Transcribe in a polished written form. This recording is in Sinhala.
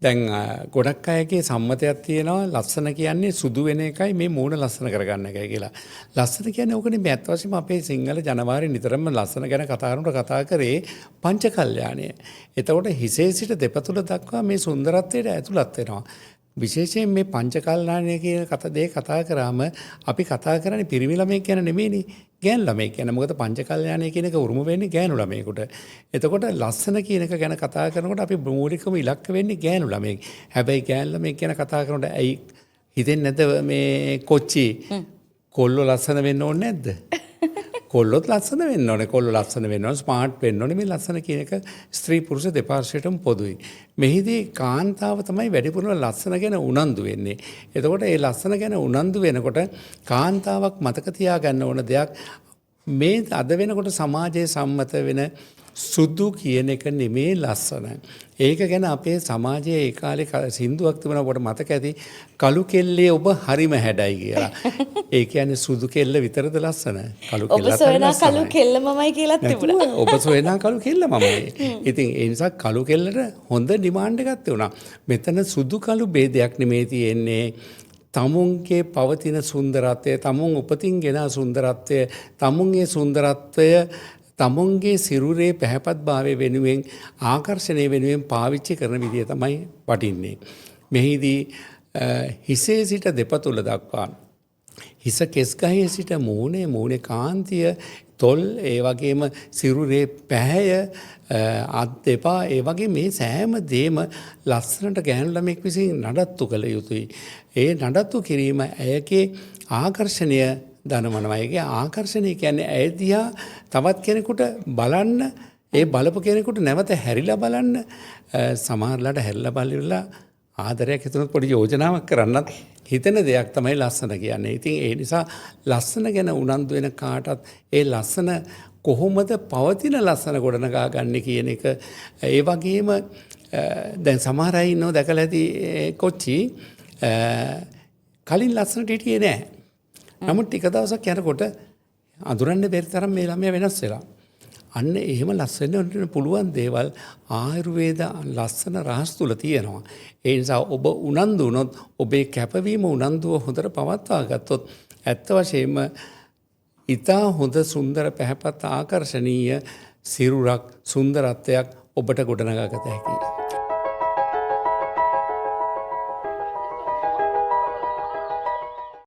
දැන් ගොඩක් අයගේ සම්මතයක් තියෙනවා ලස්සන කියන්නේ සුදු වෙන එකයි මේ මූණ ලස්සන කරගන්න එකයි කියලා. ලස්සන කියන්නේ ඕකනේ මේ අත් වශයෙන්ම අපේ සිංහල ජනවාරි නිතරම ලස්සන ගැන කතා කරේ පංචකල්යාණය. එතකොට හිසේ සිට දෙපතුල දක්වා මේ සුන්දරත්වයට ඇතුළත් වෙනවා. විශේෂයෙන් මේ පංචකල්යාණය කියන දේ කතා කරාම අපි කතා කරන්නේ පිරිමි ළමයෙක් ගැන නෙමෙයිනේ. ගෑනු ළමයෙක් ගැන. මොකද පංචකල්යාණය කියන එක උරුම වෙන්නේ ගෑනු ළමයෙකුට. එතකොට ලස්සන කියන එක ගැන කතා කරනකොට අපි මූලිකම ඉලක්ක වෙන්නේ ගෑනු ළමයෙක්. හැබැයි ගෑනු ළමයෙක් ගැන කතා කරනකොට ඇයි හිතෙන්නේ නැද්ද මේ කොච්චි කොල්ලෝ ලස්සන වෙන්න ඕනේ නැද්ද? කොල්ලොත් ලස්සන වෙන්න ඕනේ. කොල්ලෝ ලස්සන වෙන්න ඕනේ. ස්මාර්ට් වෙන්න ඕනේ. මේ ලස්සන කියන එක ස්ත්‍රී පුරුෂ දෙපාර්ශ්වයටම පොදුයි. මෙහිදී කාන්තාව තමයි වැඩිපුරම ලස්සන ගැන උනන්දු වෙන්නේ. එතකොට ඒ ලස්සන ගැන උනන්දු වෙනකොට කාන්තාවක් මතක තියාගන්න ඕන දෙයක් මේ අද වෙනකොට සමාජයේ සම්මත වෙන සුදු කියන එක නෙමේ ලස්සන. ඒක ගැන අපේ සමාජයේ ඒ කාලේ සින්දුවක් තිබුණා ඔබට මතක ඇති කළු කෙල්ලේ ඔබ හරිම හැඩයි කියලා. ඒ කියන්නේ සුදු කෙල්ල විතරද ලස්සන? කළු කෙල්ලත් ඔබ සොයනා කළු කෙල්ලමමයි කියලා තිබුණා. ඔබ සොයනා කළු කෙල්ලමමයි. ඉතින් ඒ නිසා කළු කෙල්ලට හොඳ ඩිමාන්ඩ් එකක් තිබුණා. මෙතන සුදු කළු ભેදයක් නෙමේ තියෙන්නේ. තමුන්ගේ පවතින සුන්දරත්වය, තමුන් උපතින් ගෙන සුන්දරත්වය, තමුන්ගේ සුන්දරත්වය තමුන්ගේ සිරුරේ පැහැපත් භාවය වෙනුවෙන් ආකර්ෂණය වෙනුවෙන් පාවිච්චි කරන විදිය තමයි වටින්නේ. මෙහිදී හිසේ සිට දෙපතුල දක්වා හිස කෙස් ගහේ සිට මූණේ කාන්තිය තොල් ඒ වගේම සිරුරේ පැහැය අත් දෙපා ඒ වගේ මේ සෑම දේම ලස්සනට ගෑනු ළමෙක් විසින් නඩත්තු කළ යුතුයි. ඒ නඩත්තු කිරීම ඇයගේ ආකර්ෂණය දනවනවා. ඒකේ ආකර්ෂණය කියන්නේ ඇය දිහා තවත් කෙනෙකුට බලන්න, ඒ බලපු කෙනෙකුට නැවත හැරිලා බලන්න, සමහරලාට හැරිලා බලලා ආදරයක් හිතුනොත් පොඩි යෝජනාවක් කරන්නත් හිතන දෙයක් තමයි ලස්සන කියන්නේ. ඉතින් ඒ නිසා ලස්සන ගැන උනන්දු වෙන කාටත් ඒ ලස්සන කොහොමද පවතින ලස්සන ගොඩනගා ගන්න කියන එක ඒ වගේම දැන් සමහර අය ඉන්නව දැකලා ඇති කොච්චි කලින් ලස්සනට හිටියේ නෑ. නමුත් ටික දවසක් යනකොට අඳුරන්න බැරි තරම් මේ ළමයා වෙනස් වෙලා. අන්න එහෙම ලස්සන වෙන්න පුළුවන් දේවල් ආයුර්වේද ලස්සන රහස් තුල තියෙනවා. ඒ නිසා ඔබ උනන්දු වුණොත් ඔබේ කැපවීම උනන්දුව හොඳට පවත්වා ගත්තොත් ඇත්ත වශයෙන්ම ඉතා හොඳ සුන්දර පැහැපත් ආකර්ශනීය සිරුරක් සුන්දරත්වයක් ඔබට ගොඩනගා ගත හැකියි.